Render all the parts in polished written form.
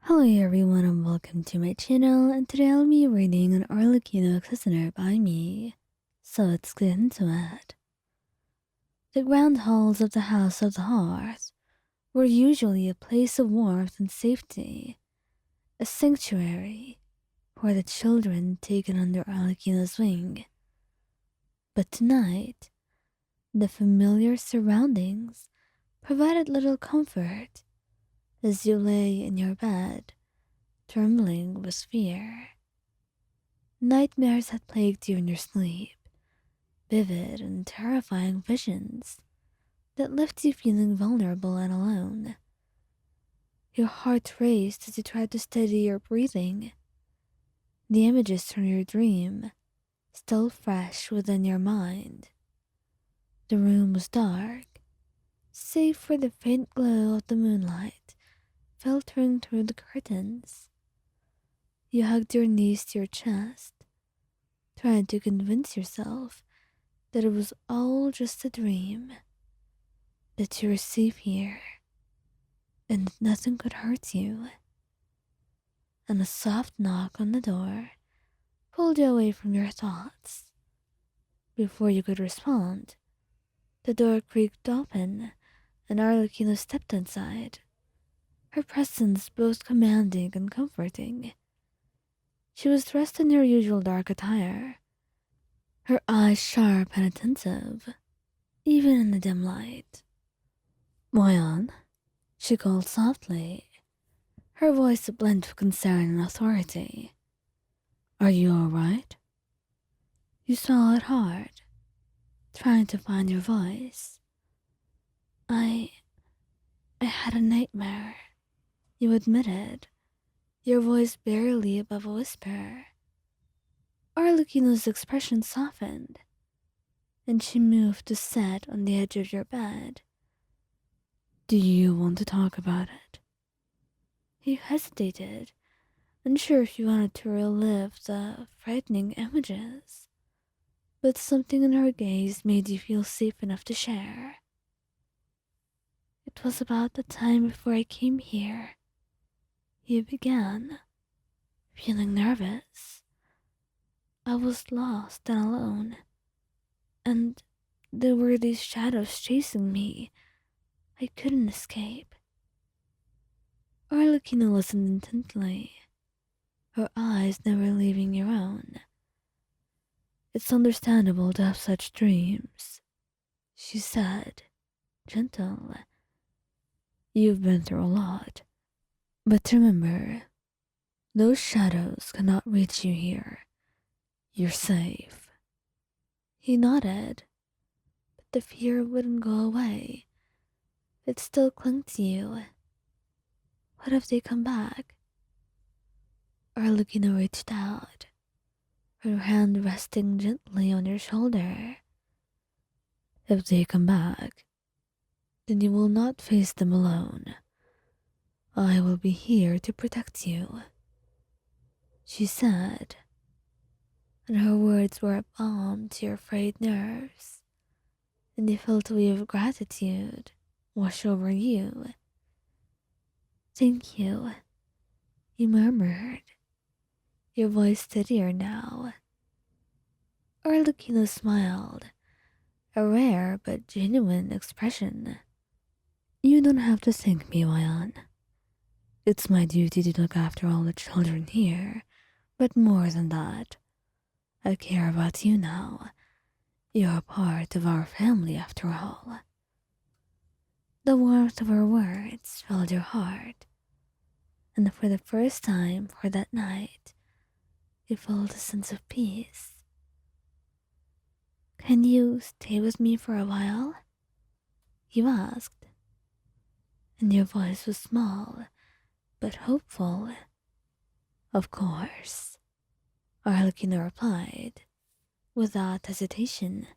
Hello everyone and welcome to my channel, and today I'll be reading an Arlecchino Listener by me. So let's get into it. The ground halls of the House of the Hearth were usually a place of warmth and safety, a sanctuary for the children taken under Arlecchino's wing. But tonight, the familiar surroundings provided little comfort as you lay in your bed, trembling with fear. Nightmares had plagued you in your sleep, vivid and terrifying visions that left you feeling vulnerable and alone. Your heart raced as you tried to steady your breathing, the images from your dream still fresh within your mind. The room was dark, save for the faint glow of the moonlight filtering through the curtains. You hugged your knees to your chest, trying to convince yourself that it was all just a dream, that you were safe here, and that nothing could hurt you. And a soft knock on the door pulled you away from your thoughts. Before you could respond, the door creaked open and Arlecchino stepped inside, her presence both commanding and comforting. She was dressed in her usual dark attire, her eyes sharp and attentive, even in the dim light. "Moyan," she called softly, her voice a blend of concern and authority. "Are you all right?" You swallowed hard, trying to find your voice. I I had a nightmare," you admitted, your voice barely above a whisper. Arlecchino's expression softened, and she moved to sit on the edge of your bed. "Do you want to talk about it?" You hesitated, unsure if you wanted to relive the frightening images, but something in her gaze made you feel safe enough to share. "It was about the time before I came here," you began, feeling nervous. "I was lost and alone, and there were these shadows chasing me. I couldn't escape." Arlecchino listened intently, her eyes never leaving your own. "It's understandable to have such dreams," she said, gentle. "You've been through a lot. But remember, those shadows cannot reach you here. You're safe." He nodded, but the fear wouldn't go away. It still clung to you. What if they come back? Arlecchino reached out, her hand resting gently on your shoulder. "If they come back, then you will not face them alone. I will be here to protect you," she said, and her words were a balm to your frayed nerves, and you felt a wave of gratitude wash over you. "Thank you," you murmured, your voice steadier now. Arlecchino smiled, a rare but genuine expression. "You don't have to thank me, Wayan. It's my duty to look after all the children here, but more than that, I care about you now. You're a part of our family after all." The warmth of her words filled your heart, and for the first time for that night, you felt a sense of peace. "Can you stay with me for a while?" you asked, and your voice was small but hopeful. "Of course," Arlecchino replied, without hesitation.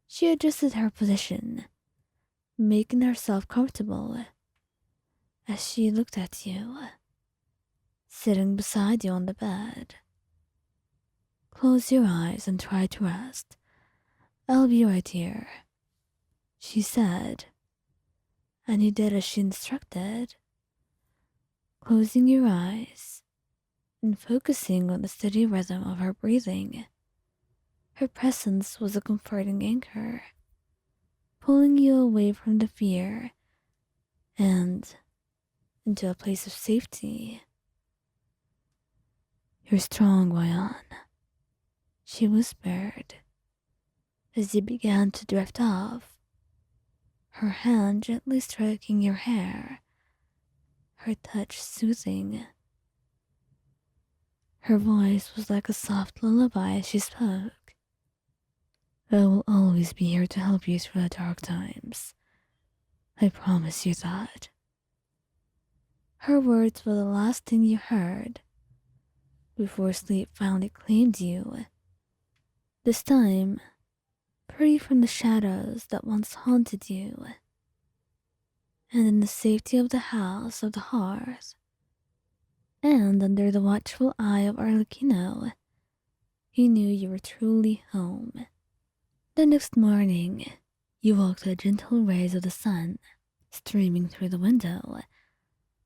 She adjusted her position, making herself comfortable as she looked at you, sitting beside you on the bed. "Close your eyes and try to rest. I'll be right here," she said, and you did as she instructed. Closing your eyes and focusing on the steady rhythm of her breathing, her presence was a comforting anchor, pulling you away from the fear and into a place of safety. "You're strong, Ryan," she whispered as you began to drift off, her hand gently stroking your hair, her touch soothing. Her voice was like a soft lullaby as she spoke. "I will always be here to help you through the dark times. I promise you that." Her words were the last thing you heard before sleep finally claimed you. This time, free from the shadows that once haunted you, and in the safety of the house of the hearth, and under the watchful eye of Arlecchino, you knew you were truly home. The next morning, you woke to the gentle rays of the sun streaming through the window.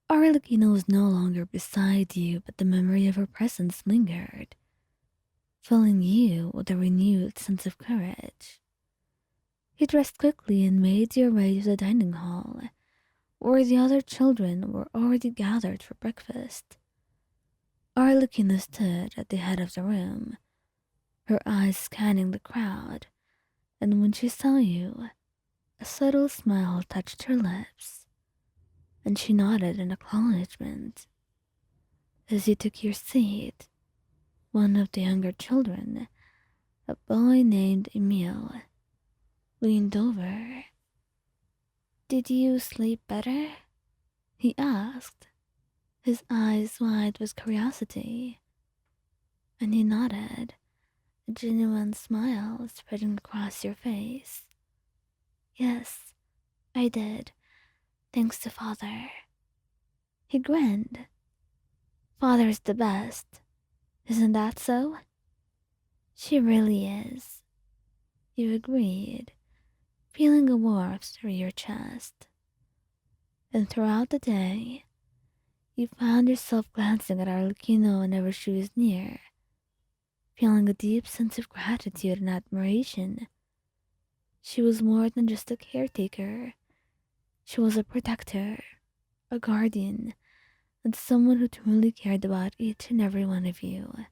Arlecchino was no longer beside you, but the memory of her presence lingered, filling you with a renewed sense of courage. You dressed quickly and made your way to the dining hall, where the other children were already gathered for breakfast. Arlecchino stood at the head of the room, her eyes scanning the crowd, and when she saw you, a subtle smile touched her lips, and she nodded in acknowledgement. As you took your seat, one of the younger children, a boy named Emil, leaned over. "Did you sleep better?" he asked, his eyes wide with curiosity. And you nodded, a genuine smile spreading across your face. "Yes, I did, thanks to Father." He grinned. "Father's the best, isn't that so?" "She really is," you agreed, feeling a warmth through your chest. And throughout the day, you found yourself glancing at Arlecchino whenever she was near, feeling a deep sense of gratitude and admiration. She was more than just a caretaker. She was a protector, a guardian, and someone who truly cared about each and every one of you.